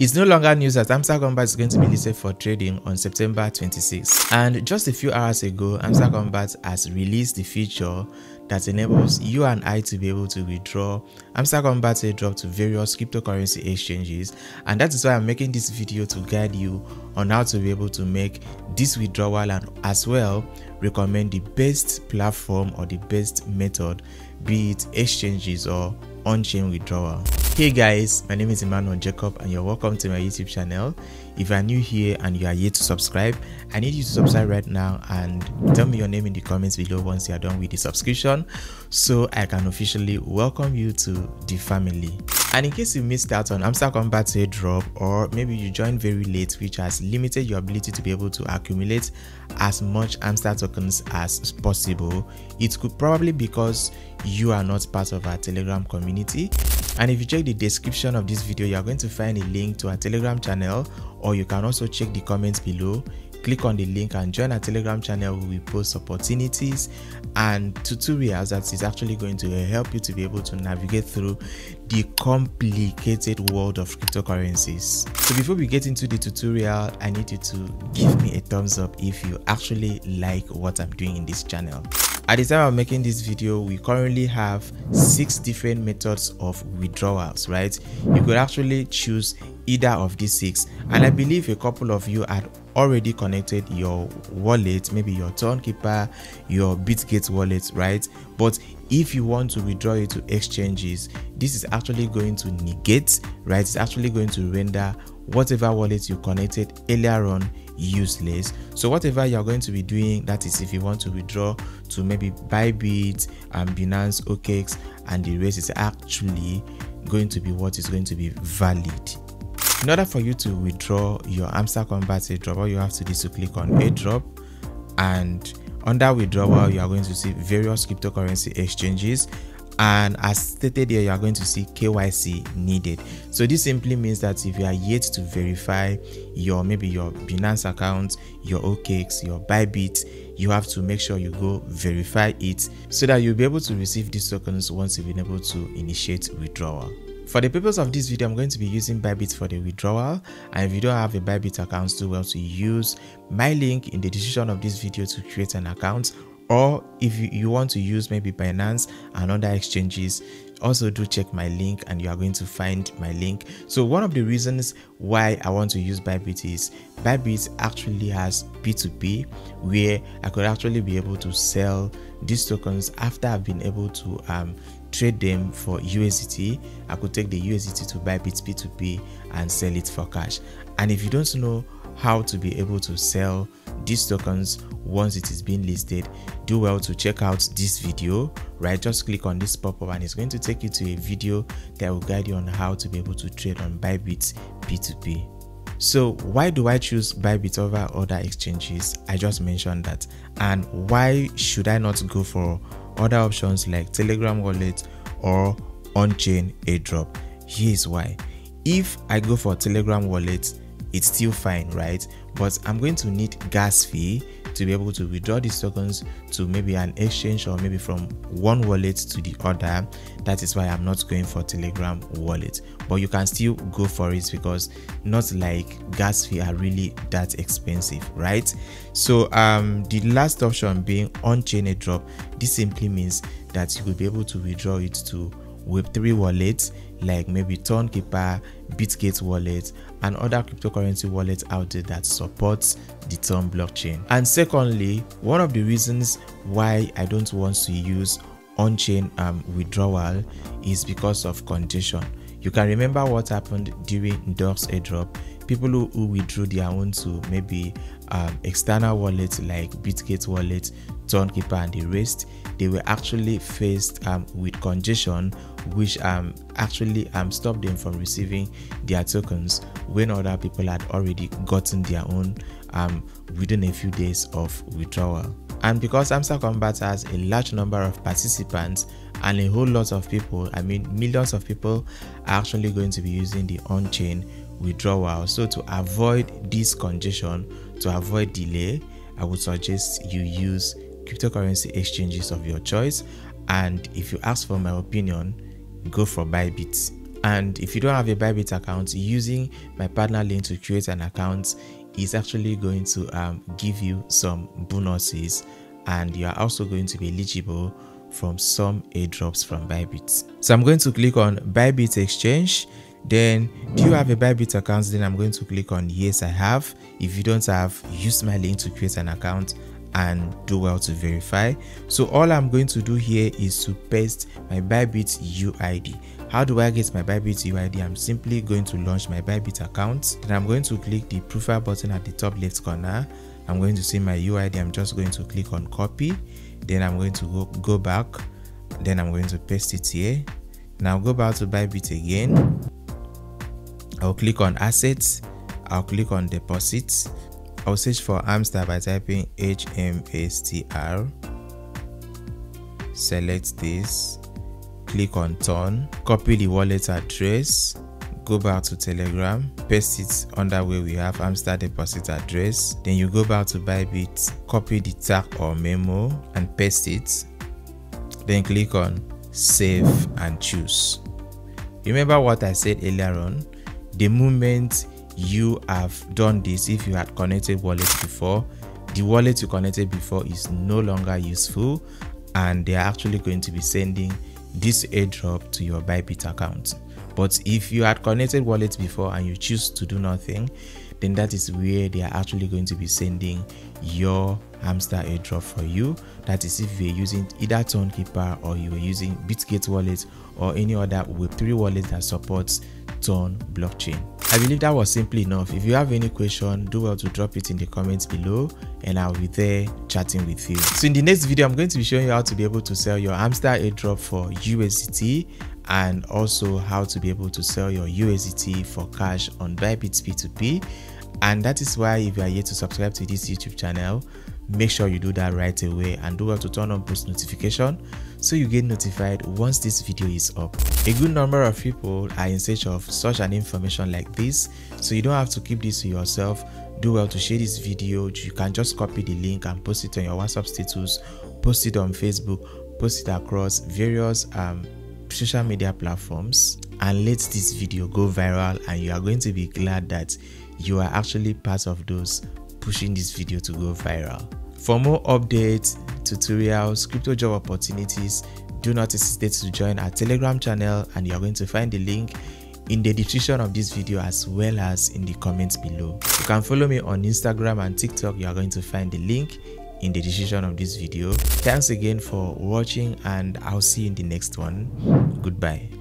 It's no longer news that Hamster Kombat is going to be listed for trading on September 26. And just a few hours ago, Hamster Kombat has released the feature that enables you and I to be able to withdraw Hamster Kombat airdrop to various cryptocurrency exchanges. And that is why I'm making this video, to guide you on how to be able to make this withdrawal, and as well recommend the best platform or the best method, be it exchanges or on-chain withdrawal. Hey guys, my name is Emmanuel Jacob and you're welcome to my YouTube channel. If you are new here and you are yet to subscribe, I need you to subscribe right now and tell me your name in the comments below once you are done with the subscription, so I can officially welcome you to the family. And in case you missed out on Hamster Kombat airdrop, or maybe you joined very late, which has limited your ability to be able to accumulate as much hamster tokens as possible, it could probably be because you are not part of our Telegram community. And if you check the description of this video, you are going to find a link to our Telegram channel, or you can also check the comments below. Click on the link and join our Telegram channel where we post opportunities and tutorials that is actually going to help you to be able to navigate through the complicated world of cryptocurrencies. So before we get into the tutorial, I need you to give me a thumbs up if you actually like what I'm doing in this channel. At the time of making this video, we currently have 6 different methods of withdrawals, right? You could actually choose either of these 6, and I believe a couple of you had already connected your wallet, maybe your tonkeeper, your Bybit wallet, right? But if you want to withdraw it to exchanges, this is actually going to negate, right? It's actually going to render whatever wallet you connected earlier on useless. So whatever you're going to be doing, that is if you want to withdraw to maybe Bybit and Binance, OKX and the rest, is actually going to be what is going to be valid. In order for you to withdraw your Hamster Kombat airdrop, all you have to do is to click on airdrop, and under withdrawal you are going to see various cryptocurrency exchanges, and as stated here, you are going to see KYC needed. So this simply means that if you are yet to verify your Binance account, your OKX, your Bybit, you have to make sure you go verify it so that you'll be able to receive these tokens once you've been able to initiate withdrawal. For the purpose of this video, I'm going to be using Bybit for the withdrawal, and if you don't have a Bybit account, do well to use my link in the description of this video to create an account. Or if you want to use maybe Binance and other exchanges, also do check my link and you are going to find my link. So one of the reasons why I want to use Bybit is Bybit actually has P2P, where I could actually be able to sell these tokens after I've been able to trade them for USDT. I could take the USDT to Bybit P2P and sell it for cash. And if you don't know how to be able to sell these tokens once it is being listed, do well to check out this video, right? Just click on this pop-up and it's going to take you to a video that will guide you on how to be able to trade on Bybit P2P. So why do I choose Bybit over other exchanges? I just mentioned that. And why should I not go for other options like Telegram wallet or on-chain airdrop? Here's why. If I go for Telegram wallet, it's still fine, right? But I'm going to need gas fee to be able to withdraw these tokens to maybe an exchange, or maybe from one wallet to the other. That is why I'm not going for Telegram wallet, but you can still go for it because not like gas fee are really that expensive, right? So the last option being on-chain airdrop, this simply means that you could be able to withdraw it to Web3 wallets like maybe tonkeeper, Bybit wallet and other cryptocurrency wallets out there that supports the Ton blockchain. And secondly, one of the reasons why I don't want to use on-chain withdrawal is because of congestion. You can remember what happened during DOX airdrop. People who withdrew their own to maybe external wallets like Bybit wallet, tonkeeper and the rest, they were actually faced with congestion, which actually stopped them from receiving their tokens when other people had already gotten their own within a few days of withdrawal. And because Hamster Kombat has a large number of participants and a whole lot of people, I mean millions of people, are actually going to be using the on-chain withdrawal. So to avoid this congestion, to avoid delay, I would suggest you use cryptocurrency exchanges of your choice. And if you ask for my opinion, go for Bybit. And if you don't have a Bybit account, using my partner link to create an account is actually going to give you some bonuses, and you are also going to be eligible from some airdrops from Bybit. So I'm going to click on Bybit Exchange. Then, do you have a Bybit account? Then I'm going to click on yes, I have. If you don't have, use my link to create an account and do well to verify. So all I'm going to do here is to paste my Bybit UID. How do I get my Bybit UID? I'm simply going to launch my Bybit account, and I'm going to click the profile button at the top left corner. I'm going to see my UID. I'm just going to click on copy. Then I'm going to go back. Then I'm going to paste it here. Now go back to Bybit again. I'll click on assets. I'll click on deposits. I'll search for Hamster by typing HMSTR. Select this. Click on turn. Copy the wallet address. Go back to Telegram. Paste it under where we have Hamster deposit address. Then you go back to Bybit. Copy the tag or memo and paste it. Then click on save and choose. Remember what I said earlier on? The moment you have done this, if you had connected wallets before, the wallet you connected before is no longer useful, and they are actually going to be sending this airdrop to your Bybit account. But if you had connected wallets before and you choose to do nothing, then that is where they are actually going to be sending your Hamster airdrop for you. That is if you're using either tonkeeper or you are using Bitgate wallet or any other Web3 wallet that supports Ton blockchain. I believe that was simple enough. If you have any question, do well to drop it in the comments below, and I'll be there chatting with you. So in the next video, I'm going to be showing you how to be able to sell your Hamster airdrop for USDT, and also how to be able to sell your USDT for cash on Bybit P2P. And that is why, if you are yet to subscribe to this YouTube channel, make sure you do that right away, and do well to turn on post notification so you get notified once this video is up. A good number of people are in search of such an information like this, so you don't have to keep this to yourself. Do well to share this video. You can just copy the link and post it on your WhatsApp status, post it on Facebook, post it across various social media platforms, and let this video go viral, and you are going to be glad that you are actually part of those pushing this video to go viral. For more updates, tutorials, crypto job opportunities, do not hesitate to join our Telegram channel, and you are going to find the link in the description of this video as well as in the comments below. You can follow me on Instagram and TikTok. You are going to find the link in the description of this video. Thanks again for watching, and I'll see you in the next one. Goodbye.